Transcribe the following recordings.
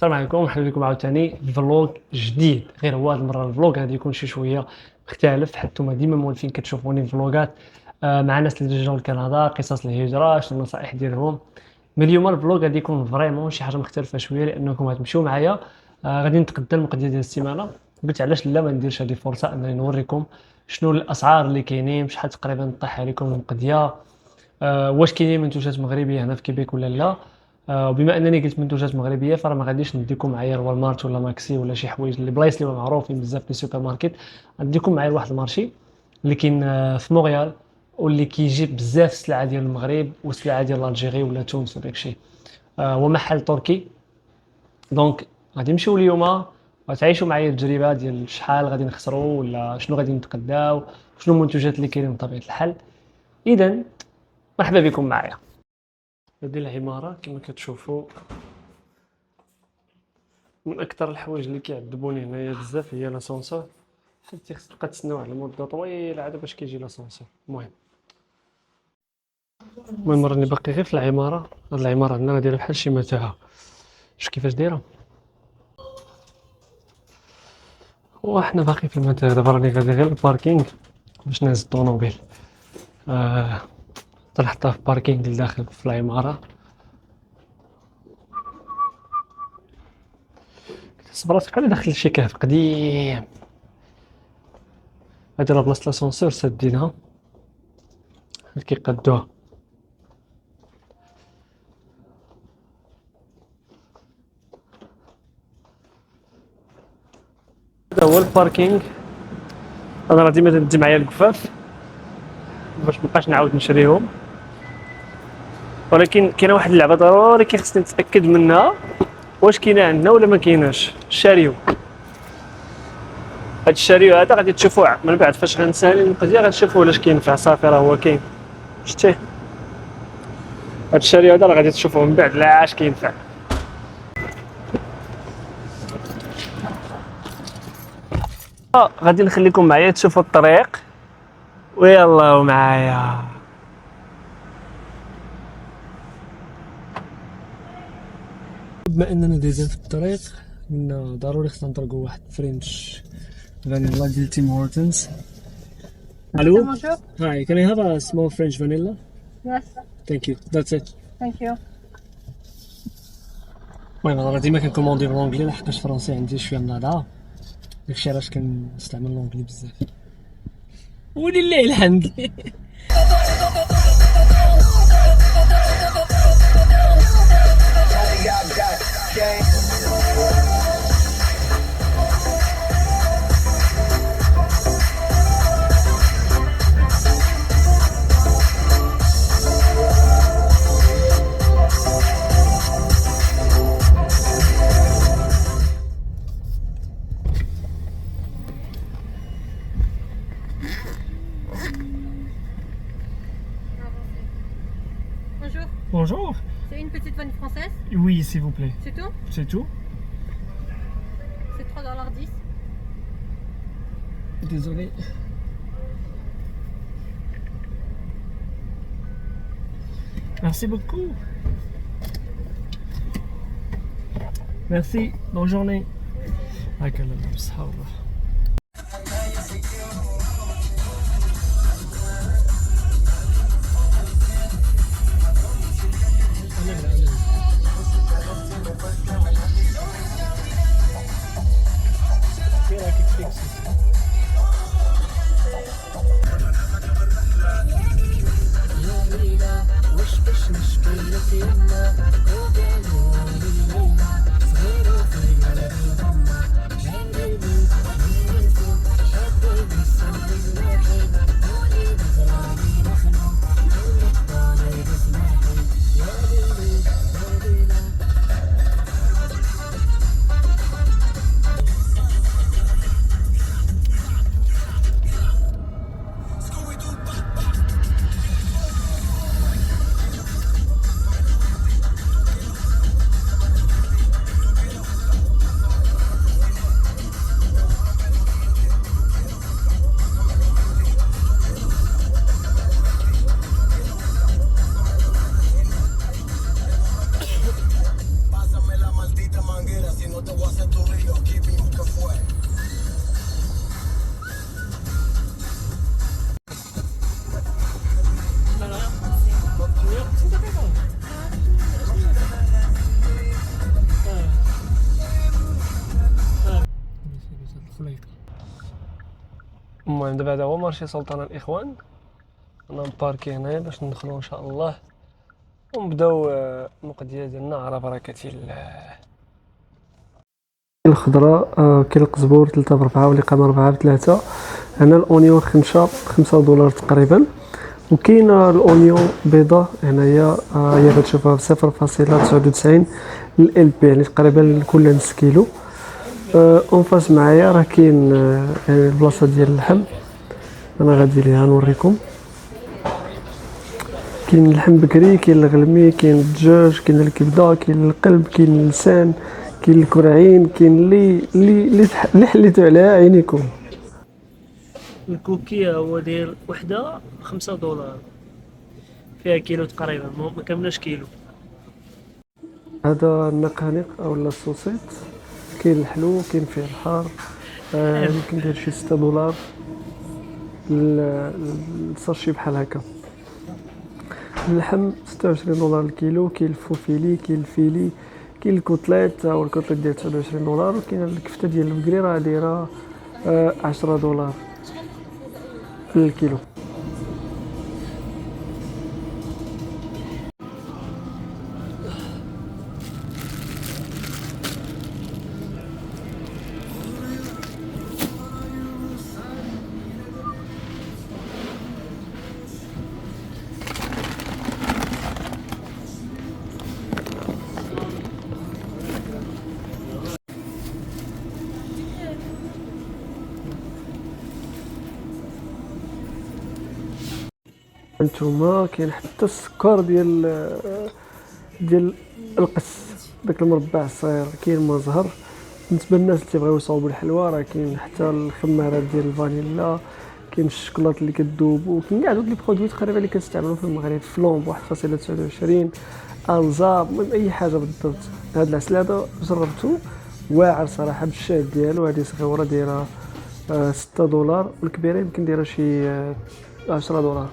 السلام عليكم، مرحبا بكم عاوتاني في فلوق جديد. غير هو هاد المره الفلوق غادي يكون شي شويه مختلف، حيت نتوما ديما مولفين كتشوفوني فلوقات مع ناس اللي جاو لكندا، قصص الهجره، شنو النصائح ديالهم. من اليوم الفلوق غادي يكون فريمون شي حاجه مختلفه شويه، لانكم غتمشيو معايا. غادي نتقدى المقضيه ديال السيمانه. قلت علاش لا ما نديرش هذه الفرصه انني نوريكم شنو الاسعار اللي كاينين، شحال تقريبا طيح عليكم المقضيه. واش كاينين منتوجات مغربيه هنا في كيبيك ولا لا. وبما انني قلت منتوجات مغربيه فراه ما غاديش نديكم معايا لوالمارت ولا ماكسي ولا شي حوايج اللي بلايص اللي معروفين بزاف في السوبر ماركت. غنديكم معايا لواحد المارشي اللي كاين في مونريال، واللي كيجيب بزاف السلعه ديال المغرب والسلعه ديال الجيري ولا تونس وداك الشيء. هو محل تركي. دونك غادي نمشيو اليوم وتعيشوا معايا التجربه ديال شحال غادي نخسروا ولا شنو غادي نتقداو، شنو المنتوجات اللي كاينين بطبيعه الحال. اذا مرحبا بكم معايا. هذه العمارة كما كتشوفوا من أكثر الحوايج اللي كيعذبوني هنايا بزاف هي لاسانسور، حيت خصك تبقى تسناو على مدة طويلة عاد باش كيجي لاسانسور. المهم راني باقي غير في العمارة. هاد العمارة عندنا دايرة بحال شي متاهة. شوف كيفاش دايرة، وحنا باقي في المتاهة. دابا راني غادي غير للباركينغ باش نهز الطونوبيل. تنحطها في باركينغ لداخل في العمارة. صبرات بحال داخل شي كهف قديم. هادي راه بلاصة لاسانسور سادينها، حيت كيقادوها. هذا هو الباركينغ. انا راه ديما تندي معايا الكفاف باش مابقاش نعاود نشريهم، ولكن كاينه واحد اللعبه ضروري خصني نتاكد منها، واش كاينه عندنا ولا ما كايناش. الشاريو. هاد الشاريو هذا غادي تشوفوه من بعد فاش غنسالي المقضيه، غتشوفوا واش كينفع. صافي راه هو كاين، شتيه. هاد الشاريو هذا راه غادي تشوفوه من بعد لا عاش كينفع. غادي نخليكم معايا تشوفوا الطريق، ويلا معايا. بما اننا دايزين في الطريق، قلنا ضروري خصنا نطلقوا واحد فرنش فانيلا ديال تيم هورتنز. الو. Bonjour. Hi, can I have a small French vanilla? Yes, Thank you. That's it. thank you. المهم انا ديما كنكوموندي بالونجلي لحقاش الفرنسي عندي شويه مناضعه، داكشي علاش كنستعمل الونجلي بزاف. ولله الحمد. Bonjour, Bonjour. c'est une petite vanille française, Oui, s'il vous plaît. c'est tout. C'est tout. C'est 3,10 $. Désolé. Merci beaucoup. Merci. Bonne journée. هكا بصحابه. المهم دابا هذا هو مارشي سلطان الإخوان. أنا مباركي هنايا باش ندخلو إن شاء الله ونبداو المقدية ديالنا على بركة الله. الخضراء كاين القزبور 3 ب4 واللقامة 4 ب3. هنا الأونيون 5 دولار تقريبا. وكاين الأونيون بيضة هنايا هي غتشوفها ب0.99 ال بي، يعني تقريبا كل نص كيلو. اون فاس معايا راه كاين يعني البلاصة ديال اللحم، أنا غادي ليها نوريكم. كاين اللحم بكري، كاين الغلمي، كاين الدجاج، كاين الكبده، كاين القلب، كاين اللسان، كاين الكرعين، كاين اللي حليتو عليها عينيكم. الكوكي هو داير وحده 5 دولار، فيها كيلو تقريبا، ما كاملاش كيلو. هذا النقانق او السوسيط، كاين الحلو كاين فيه الحار، يمكن داير شي 6 دولار الساشي بحال هكا. اللحم 26 دولار الكيلو. كاين الفوفيلي، كاين الفيلي، كاين الكوتليت، او الكوتليت ديال 29 دولار. وكاين الكفته ديال البقري راه دايره 10 دولار الكيلو. هانتوما كاين حتى السكر ديال القس، داك المربع الصغير. كاين مزهر بالنسبه للناس اللي تيبغيو يصاوبوا الحلوى، راه كاين حتى الخمارات ديال الفانيلا، كاين الشكلاط اللي كتذوب، وكاين كاع دوك لي برودوي تقريبا اللي كنستعملوا في المغرب. فلوم 1.29، الزاب، المهم اي حاجه بالضبط. هاد العسل هذا جربته واعر صراحه بالشهد ديالو. هذه صغيره دايره 6 دولار، والكبيره يمكن دايره شي 10 دولار.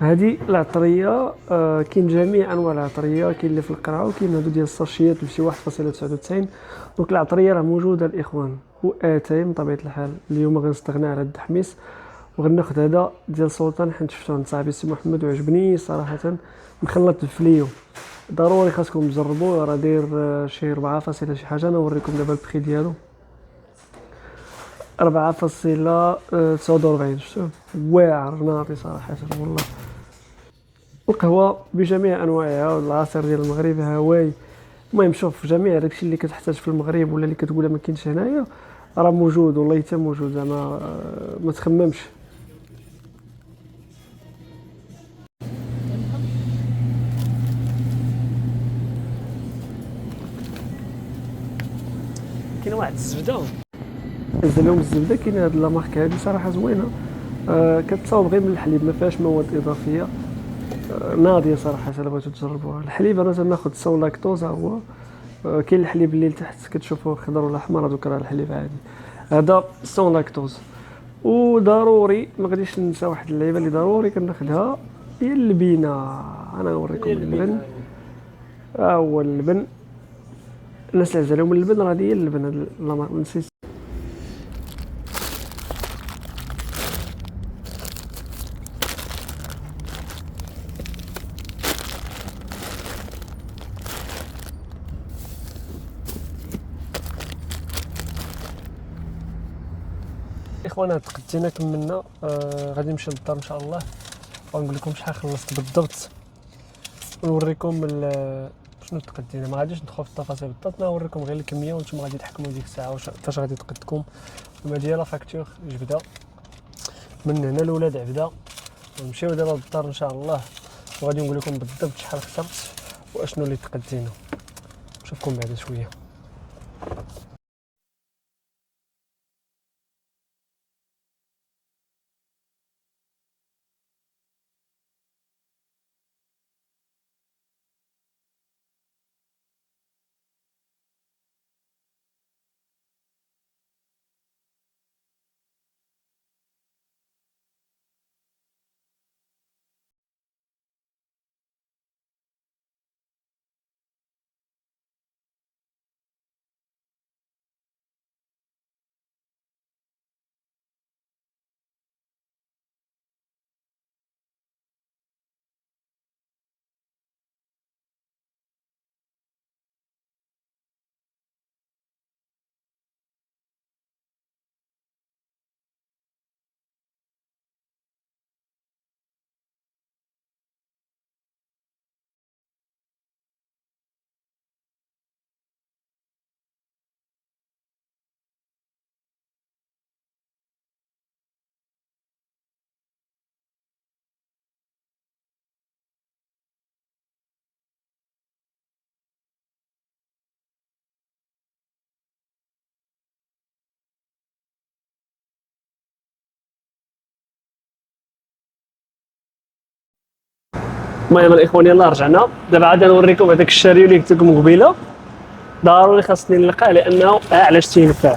هذه العطريه كاين جميع انواع العطريه، كاين اللي في القرعه وكاين هادو ديال الساشيات بشي 1.99. دونك العطريه راه موجوده الاخوان واتاي من طبيعه الحال. اليوم غنستغنى على الدحميس وغناخذ هذا ديال سلطان، حيت شفتو عند صاحبي السي محمد وعجبني صراحه، مخلط بالفليو. ضروري خاصكم تجربوه، راه داير شي 4 فاصله شي حاجه. انا نوريكم دابا البخي ديالو 4.49. شفتو واعر ناضي صراحه والله. القهوه بجميع انواعها والعصير ديال المغرب هواي. المهم شوف، جميع داكشي اللي كتحتاج في المغرب ولا اللي كتقولها ما كاينش هنايا راه موجود، والله حتى موجود زعما ما تخممش. كاين واحد الزبده نزل لهم الزبده، كاين هاد لا مارك هادي صراحه زوينه. كتصاوب غير من الحليب، ما فيهاش مواد اضافيه. ناضيه صراحه، الا بغيتو تجربوها. الحليب انا تناخذ سون لاكتوز هو. كاين الحليب اللي لتحت كتشوفوه خضر ولا احمر، هذوك راه الحليب عادي. هذا سون لاكتوز. وضروري ما غاديش ننسى واحد اللعيبه اللي ضروري كناخذها، هي اللبنه. انا نوريكم اللبن. ها هو اللبن. الناس اللي عزالهم اللبن راه هي اللبن. لا ما نسيت. اخوانا تقدينا كملنا. غادي نمشي للدار ان شاء الله ونقول لكم شحال خلصت بالضبط، ونوريكم شنو تقدينا. ما غاديش ندخل في التفاصيل بالضبط، نوريكم غير الكميه وانتم غادي تحكموا ديك الساعه واش غادي تقدكم. المهم ديال لا فاكتور جبده من هنا لولاد عبده. ونمشيو دابا للدار ان شاء الله، وغادي نقول لكم بالضبط شحال خسرت واشنو اللي تقدينا. نشوفكم بعد شويه. المهم الاخوان يلاه رجعنا دابا عاد نوريكم هذاك الشاريو اللي قلت لكم قبيله، ضروري خاصني نلقاه لانه علاش تينفع.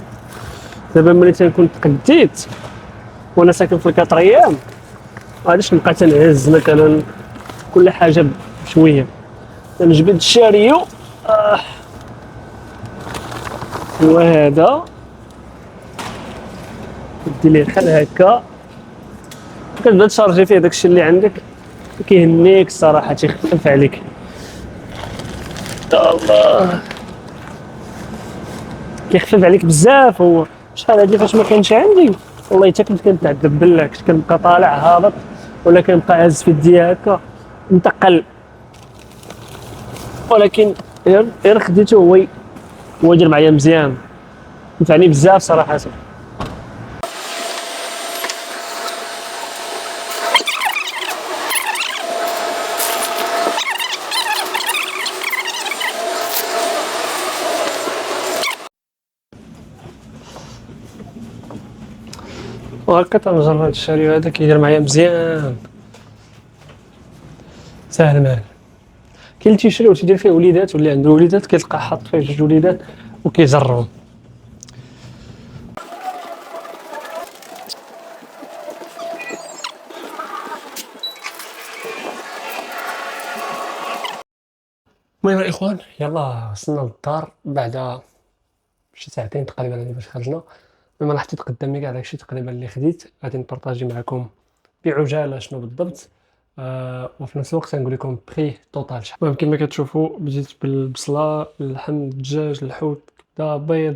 دابا ملي تنكون تقديت وانا ساكن في الكاتريام غاديش نبقى تنهز مثلا كل حاجه بشويه، نجبد الشاريو هو هذا، دير ليه بحال هكا كتبدا تشارجي فيه داكشي اللي عندك، كيهنيك الصراحه تيخفف عليك. الله كيخفف عليك بزاف. هو شحال هادي فاش ما كانش عندي والله حتى كنت كنتعذب بالله، كنت كنبقى طالع هابط ولا كنبقى هز في يدي هكا متقل، ولكن غير خديته هو دار معايا مزيان، نفعني بزاف صراحه. وهكا تنجرب هاد الشاريو هذا كيدير معايا مزيان ساهل مال. كاين اللي تيشري وتيدير فيه وليدات واللي عنده وليدات كيلقى حاط فيه جوج وليدات وكيجرهم. المهم الاخوان يلا وصلنا للدار بعد شي ساعتين تقريبا هادي باش خرجنا. مما انا حطيت قدامي كاع داكشي تقريبا اللي خديت، غادي نبارطاجي معكم بعجاله شنو بالضبط، وفي نفس الوقت نقول لكم بري توتال شحال. المهم كما كتشوفوا بديت بالبصله، اللحم، الدجاج، الحوت، كبده، بيض،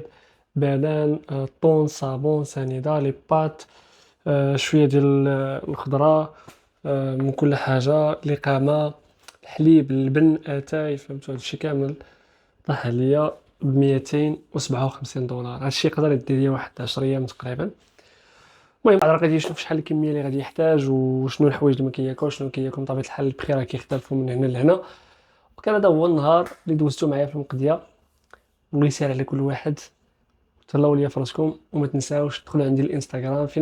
بانان، طون، صابون، سنيده، لي بات، شويه ديال الخضره، من كل حاجه، الاقامه، الحليب، اللبن، اتاي، فهمتوا هادشي كامل طاح عليا ب 257 دولار. هادشي يقدر يدير ليا واحد 10 ايام تقريبا. المهم راه غادي يشوف شحال الكميه اللي غادي يحتاج وشنو الحوايج اللي ما كياكلش شنو كياكل. بطبيعه الحال البخي راه كيختلفوا من هنا لهنا. وكان هذا هو النهار اللي دوزتو معايا في المقديه، واللي يسهل على كل واحد. تهلاو ليا فراسكم وما تنساوش تدخلوا عندي الانستغرام فين